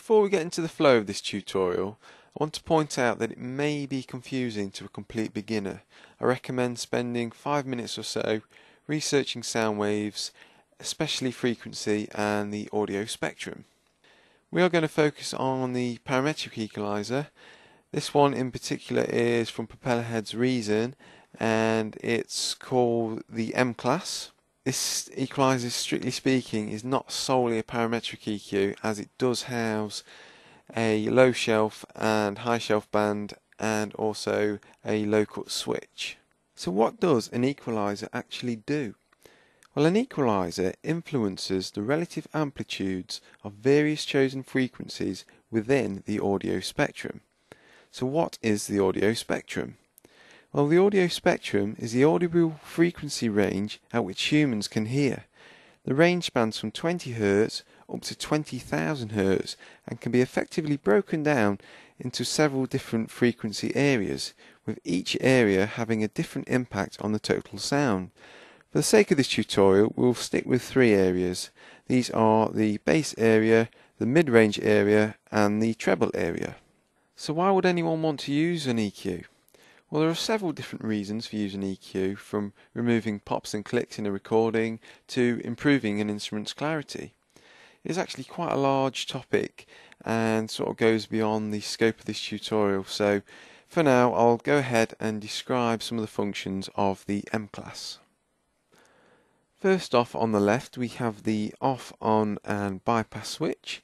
Before we get into the flow of this tutorial, I want to point out that it may be confusing to a complete beginner. I recommend spending 5 minutes or so researching sound waves, especially frequency and the audio spectrum. We are going to focus on the parametric equalizer. This one in particular is from Propellerhead's Reason, and it's called the M class. This equalizer, strictly speaking, is not solely a parametric EQ, as it does house a low shelf and high shelf band and also a low cut switch. So what does an equalizer actually do? Well, an equalizer influences the relative amplitudes of various chosen frequencies within the audio spectrum. So what is the audio spectrum? Well, the audio spectrum is the audible frequency range at which humans can hear. The range spans from 20 Hz up to 20,000 Hz and can be effectively broken down into several different frequency areas, with each area having a different impact on the total sound. For the sake of this tutorial, we'll stick with 3 areas. These are the bass area, the mid-range area and the treble area. So why would anyone want to use an EQ? Well, there are several different reasons for using EQ, from removing pops and clicks in a recording to improving an instrument's clarity. It is actually quite a large topic and sort of goes beyond the scope of this tutorial, so for now I'll go ahead and describe some of the functions of the M class. First off, on the left we have the off, on and bypass switch.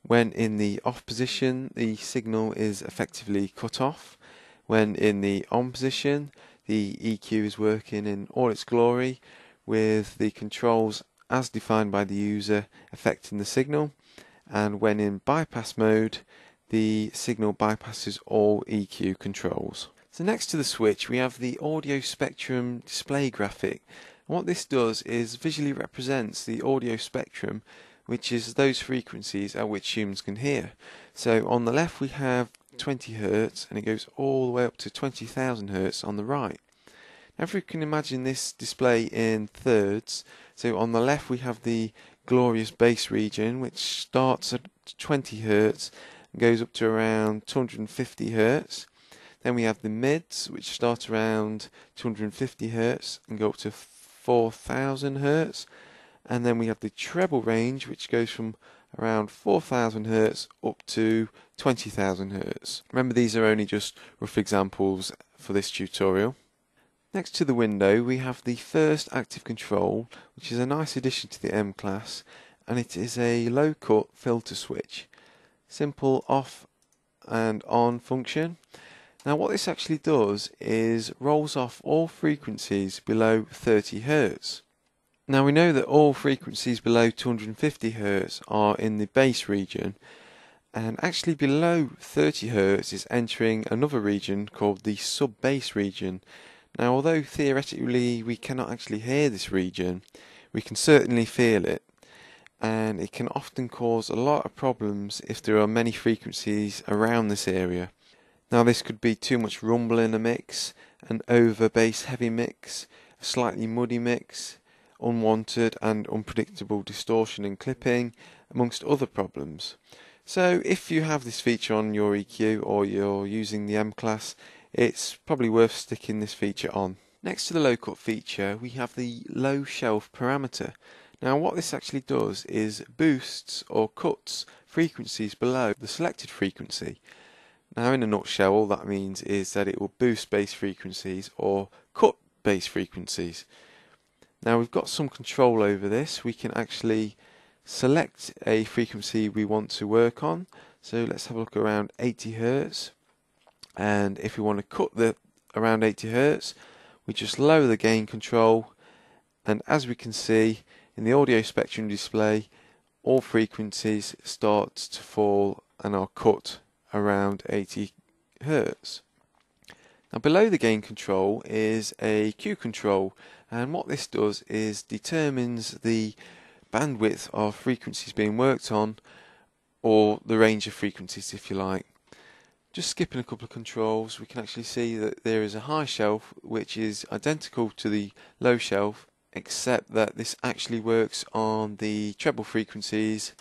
When in the off position, the signal is effectively cut off. When in the on position, the EQ is working in all its glory, with the controls as defined by the user affecting the signal. And when in bypass mode, the signal bypasses all EQ controls. So next to the switch we have the audio spectrum display graphic. And what this does is visually represents the audio spectrum, which is those frequencies at which humans can hear. So on the left we have 20 Hz and it goes all the way up to 20,000 Hz on the right. Now if we can imagine this display in thirds, so on the left we have the glorious bass region, which starts at 20 Hz and goes up to around 250 Hz. Then we have the mids, which start around 250 Hz and go up to 4,000 Hz. And then we have the treble range, which goes from around 4,000 Hz up to 20,000 Hz. Remember, these are only just rough examples for this tutorial. Next to the window we have the first active control, which is a nice addition to the M class, and it is a low cut filter switch. Simple off and on function. Now what this actually does is rolls off all frequencies below 30 Hz. Now we know that all frequencies below 250 Hz are in the bass region, and actually below 30 Hz is entering another region called the sub-bass region. Now although theoretically we cannot actually hear this region, we can certainly feel it, and it can often cause a lot of problems if there are many frequencies around this area. Now this could be too much rumble in a mix, an over bass heavy mix, a slightly muddy mix, unwanted and unpredictable distortion and clipping, amongst other problems. So if you have this feature on your EQ or you're using the M class, it's probably worth sticking this feature on. Next to the low cut feature we have the low shelf parameter. Now what this actually does is boosts or cuts frequencies below the selected frequency. Now in a nutshell, all that means is that it will boost bass frequencies or cut bass frequencies. Now we've got some control over this. We can actually select a frequency we want to work on. So let's have a look around 80 Hz, and if we want to cut the around 80 Hz, we just lower the gain control, and as we can see in the audio spectrum display, all frequencies start to fall and are cut around 80 Hz. Now below the gain control is a Q control, and what this does is determines the bandwidth of frequencies being worked on, or the range of frequencies if you like. Just skipping a couple of controls, we can actually see that there is a high shelf which is identical to the low shelf, except that this actually works on the treble frequencies,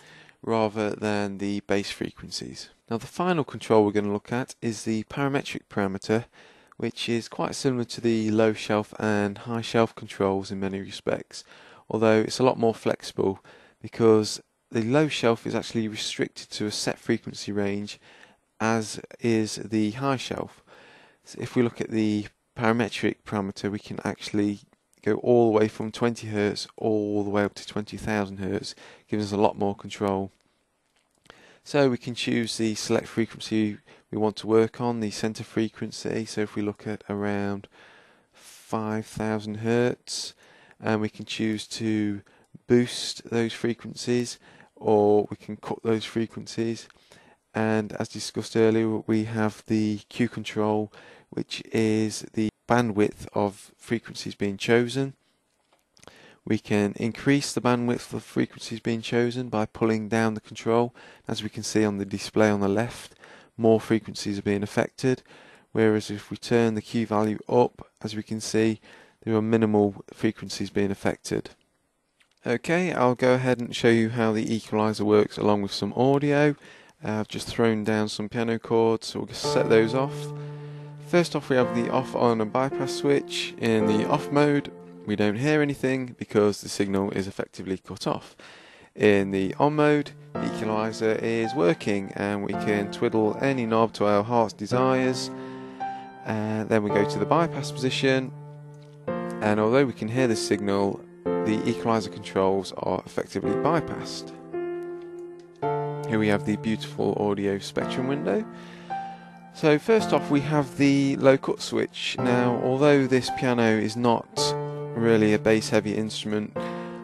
rather than the bass frequencies. Now the final control we're going to look at is the parametric parameter, which is quite similar to the low shelf and high shelf controls in many respects, although it's a lot more flexible because the low shelf is actually restricted to a set frequency range, as is the high shelf. So if we look at the parametric parameter, we can actually go all the way from 20 Hz all the way up to 20,000 Hz, giving us a lot more control. So we can choose the select frequency we want to work on, the center frequency. So if we look at around 5,000 Hz, and we can choose to boost those frequencies, or we can cut those frequencies. And as discussed earlier, we have the Q control, which is the bandwidth of frequencies being chosen. We can increase the bandwidth of frequencies being chosen by pulling down the control. As we can see on the display on the left, more frequencies are being affected, whereas if we turn the Q value up, as we can see, there are minimal frequencies being affected. Okay, I'll go ahead and show you how the equalizer works along with some audio. I've just thrown down some piano chords, so we'll just set those off. First off, we have the off, on and bypass switch. In the off mode, we don't hear anything because the signal is effectively cut off. In the on mode, the equalizer is working and we can twiddle any knob to our heart's desires. Then we go to the bypass position, and although we can hear the signal, the equalizer controls are effectively bypassed. Here we have the beautiful audio spectrum window. So first off, we have the low cut switch. Now, although this piano is not really a bass heavy instrument,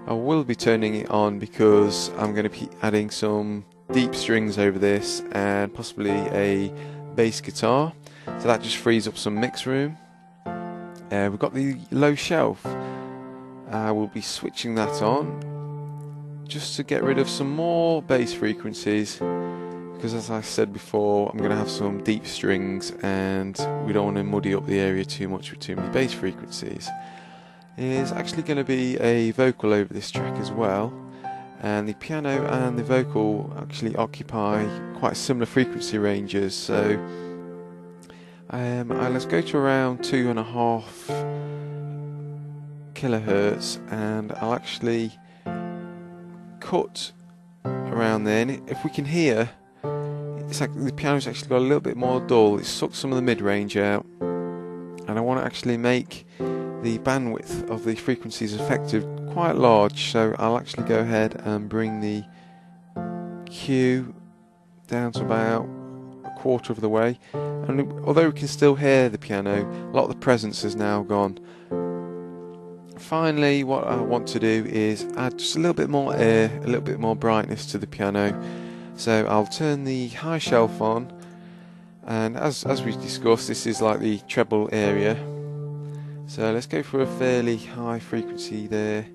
I will be turning it on because I'm going to be adding some deep strings over this and possibly a bass guitar, so that just frees up some mix room. We've got the low shelf. We'll be switching that on just to get rid of some more bass frequencies, because as I said before, I'm going to have some deep strings and we don't want to muddy up the area too much with too many bass frequencies. There's actually going to be a vocal over this track as well, and the piano and the vocal actually occupy quite similar frequency ranges, so let's go to around 2.5 kilohertz, and I'll actually cut around then. If we can hear, it's like the piano's actually got a little bit more dull. It sucked some of the mid-range out, and I want to actually make the bandwidth of the frequencies affected quite large, so I'll actually go ahead and bring the Q down to about a quarter of the way, and although we can still hear the piano, a lot of the presence is now gone. Finally, what I want to do is add just a little bit more air, a little bit more brightness to the piano. So I'll turn the high shelf on, and as we discussed, this is like the treble area. So let's go for a fairly high frequency there,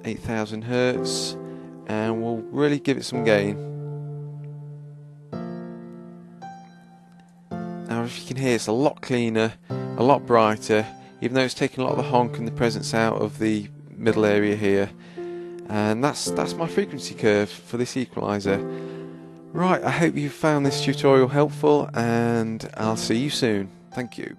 8,000 Hertz, and we'll really give it some gain. Now as you can hear, it's a lot cleaner, a lot brighter, even though it's taken a lot of the honk and the presence out of the middle area here. And that's my frequency curve for this equalizer. Right, I hope you found this tutorial helpful, and I'll see you soon. Thank you.